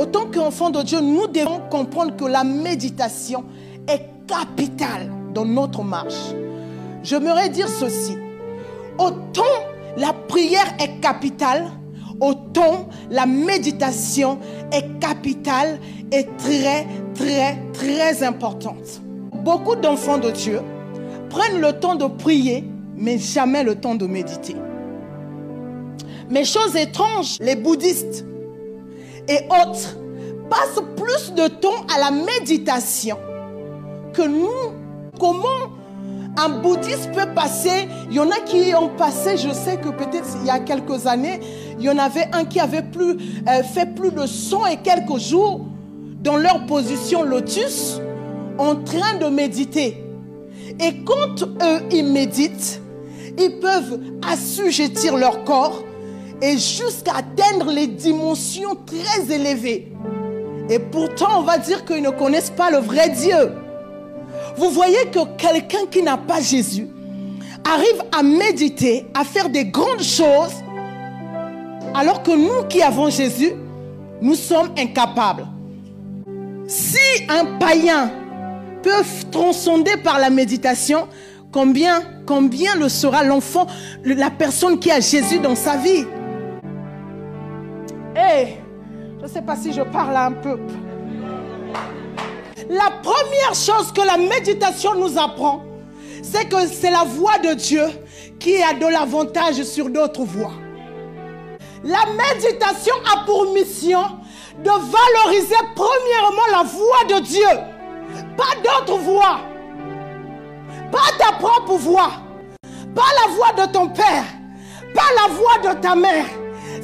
Autant qu'enfants de Dieu, nous devons comprendre que la méditation est capitale dans notre marche. J'aimerais dire ceci. Autant la prière est capitale, autant la méditation est capitale et très importante. Beaucoup d'enfants de Dieu prennent le temps de prier, mais jamais le temps de méditer. Mais chose étrange, les bouddhistes et autres passent plus de temps à la méditation que nous. Comment un bouddhiste peut passer? Il y en a qui ont passé, je sais que peut-être il y a quelques années, il y en avait un qui avait fait plus de 100 et quelques jours dans leur position lotus en train de méditer. Et quand eux, ils méditent, ils peuvent assujettir leur corps et jusqu'à atteindre les dimensions très élevées. Et pourtant, on va dire qu'ils ne connaissent pas le vrai Dieu. Vous voyez que quelqu'un qui n'a pas Jésus arrive à méditer, à faire des grandes choses, alors que nous qui avons Jésus, nous sommes incapables. Si un païen peut transcender par la méditation, combien le sera l'enfant, la personne qui a Jésus dans sa vie? Je ne sais pas si je parle un peu. La première chose que la méditation nous apprend, c'est que c'est la voix de Dieu qui a de l'avantage sur d'autres voix. La méditation a pour mission de valoriser premièrement la voix de Dieu, pas d'autres voix, pas ta propre voix, pas la voix de ton père, pas la voix de ta mère.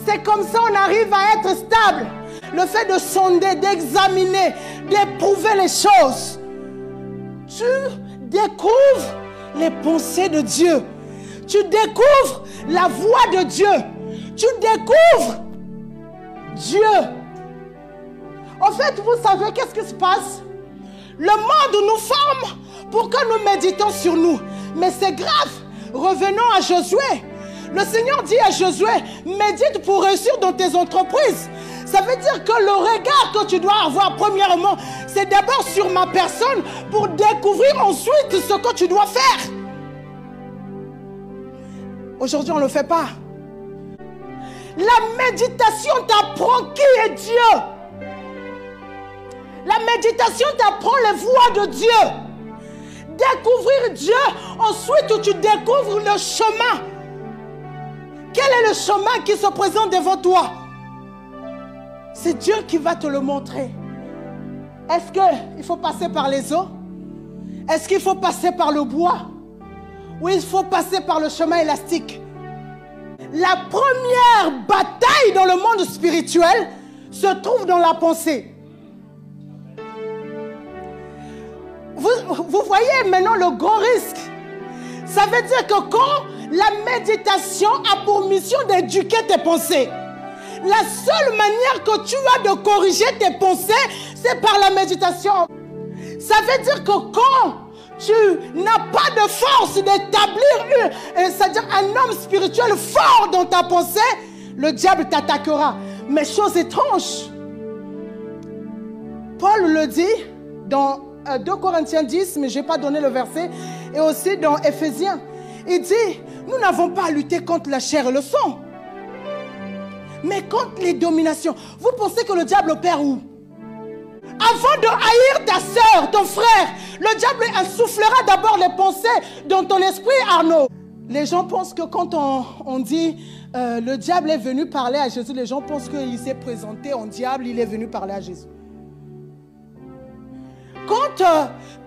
C'est comme ça qu'on arrive à être stable. Le fait de sonder, d'examiner, d'éprouver les choses. Tu découvres les pensées de Dieu. Tu découvres la voix de Dieu. Tu découvres Dieu. En fait, vous savez qu'est-ce qui se passe? Le monde nous forme pour que nous méditons sur nous. Mais c'est grave. Revenons à Josué. Le Seigneur dit à Josué, médite pour réussir dans tes entreprises. Ça veut dire que le regard que tu dois avoir premièrement, c'est d'abord sur ma personne pour découvrir ensuite ce que tu dois faire. Aujourd'hui, on ne le fait pas. La méditation t'apprend qui est Dieu. La méditation t'apprend les voies de Dieu. Découvrir Dieu, ensuite tu découvres le chemin. Quel est le chemin qui se présente devant toi? C'est Dieu qui va te le montrer. Est-ce qu'il faut passer par les eaux? Est-ce qu'il faut passer par le bois? Ou il faut passer par le chemin élastique? La première bataille dans le monde spirituel se trouve dans la pensée. Vous voyez maintenant le grand risque. Ça veut dire que quand la méditation a pour mission d'éduquer tes pensées, la seule manière que tu as de corriger tes pensées, c'est par la méditation. Ça veut dire que quand tu n'as pas de force d'établir c'est-à-dire un homme spirituel fort dans ta pensée, le diable t'attaquera. Mais chose étrange, Paul le dit dans 2 Corinthiens 10, mais je n'ai pas donné le verset, et aussi dans Éphésiens. Il dit, nous n'avons pas à lutter contre la chair et le sang, mais contre les dominations. Vous pensez que le diable opère où? Avant de haïr ta soeur, ton frère, le diable insoufflera d'abord les pensées dans ton esprit, Arnaud. Les gens pensent que quand on dit le diable est venu parler à Jésus, les gens pensent qu'il s'est présenté en diable, il est venu parler à Jésus. Quand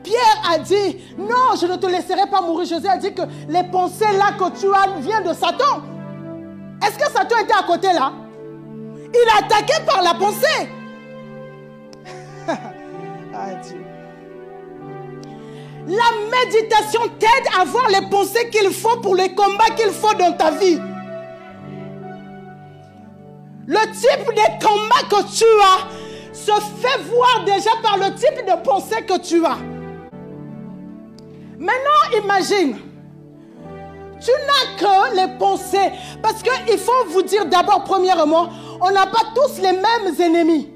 Pierre a dit non, je ne te laisserai pas mourir, Jésus a dit que les pensées là que tu as viennent de Satan. Est-ce que Satan était à côté là? Il est attaqué par la pensée. Ah, Dieu. La méditation t'aide à voir les pensées qu'il faut pour les combats qu'il faut dans ta vie. Le type de combat que tu as se fait voir déjà par le type de pensée que tu as. Maintenant, imagine, tu n'as que les pensées. Parce qu'il faut vous dire d'abord, premièrement, on n'a pas tous les mêmes ennemis.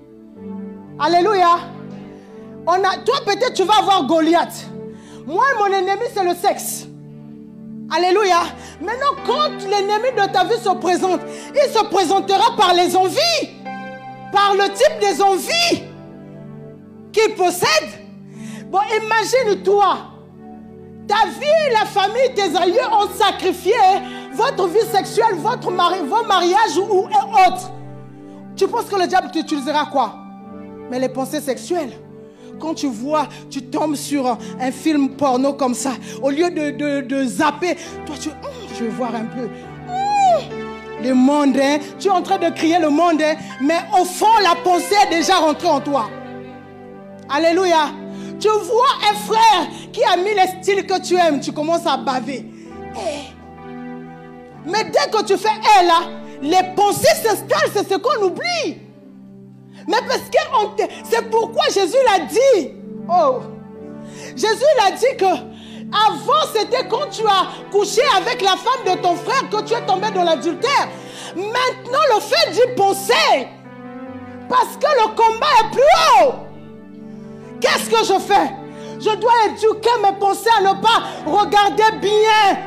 Alléluia. Toi, peut-être, tu vas avoir Goliath. Moi, mon ennemi, c'est le sexe. Alléluia. Maintenant, quand l'ennemi de ta vie se présente, il se présentera par les envies. Par le type des envies qu'il possède. Bon, imagine-toi. Ta vie, la famille, tes aïeux ont sacrifié votre vie sexuelle, vos mariages ou autres. Tu penses que le diable t'utilisera quoi? Mais les pensées sexuelles. Quand tu vois, tu tombes sur un film porno comme ça, au lieu de zapper, toi je veux voir un peu. Le monde, hein, tu es en train de crier le monde, hein, mais au fond, la pensée est déjà rentrée en toi. Alléluia. Tu vois un frère qui a mis les styles que tu aimes, tu commences à baver. Mais dès que tu fais là, les pensées s'installent, c'est ce qu'on oublie. Mais parce que c'est pourquoi Jésus l'a dit. Oh, Jésus l'a dit que avant c'était quand tu as couché avec la femme de ton frère que tu es tombé dans l'adultère. Maintenant le fait d'y penser, parce que le combat est plus haut. Qu'est-ce que je fais? Je dois éduquer mes pensées à ne pas regarder bien.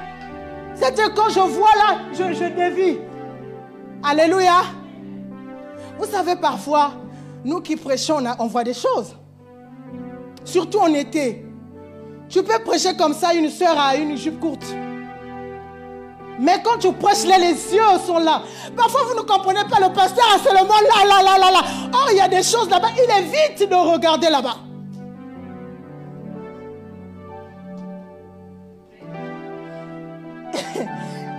C'est quand je vois là, je dévie. Alléluia. Vous savez, parfois, nous qui prêchons, on voit des choses. Surtout en été. Tu peux prêcher comme ça, une sœur a une jupe courte. Mais quand tu prêches là, les yeux sont là. Parfois, vous ne comprenez pas, le pasteur a seulement là. Oh, il y a des choses là-bas. Il évite de regarder là-bas.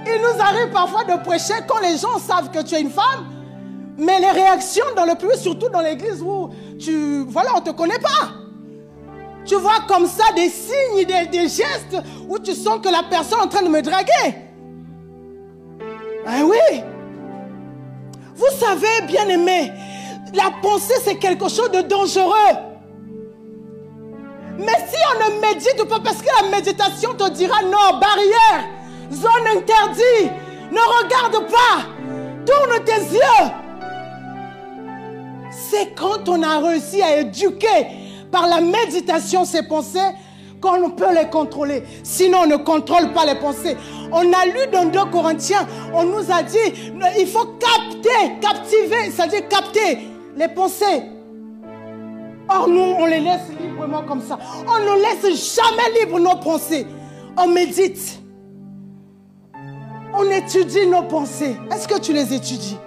Il nous arrive parfois de prêcher quand les gens savent que tu es une femme. Mais les réactions dans le public, surtout dans l'église où on ne te connaît pas. Tu vois comme ça des signes, des gestes où tu sens que la personne est en train de me draguer. Ah oui. Vous savez, bien aimé, la pensée c'est quelque chose de dangereux. Mais si on ne médite pas, parce que la méditation te dira non, barrière, zone interdite, ne regarde pas, tourne tes yeux. C'est quand on a réussi à éduquer par la méditation ces pensées qu'on peut les contrôler. Sinon, on ne contrôle pas les pensées. On a lu dans 2 Corinthiens, on nous a dit, il faut captiver, c'est-à-dire capter les pensées. Or, nous, on les laisse librement comme ça. On ne laisse jamais libre nos pensées. On médite. On étudie nos pensées. Est-ce que tu les étudies?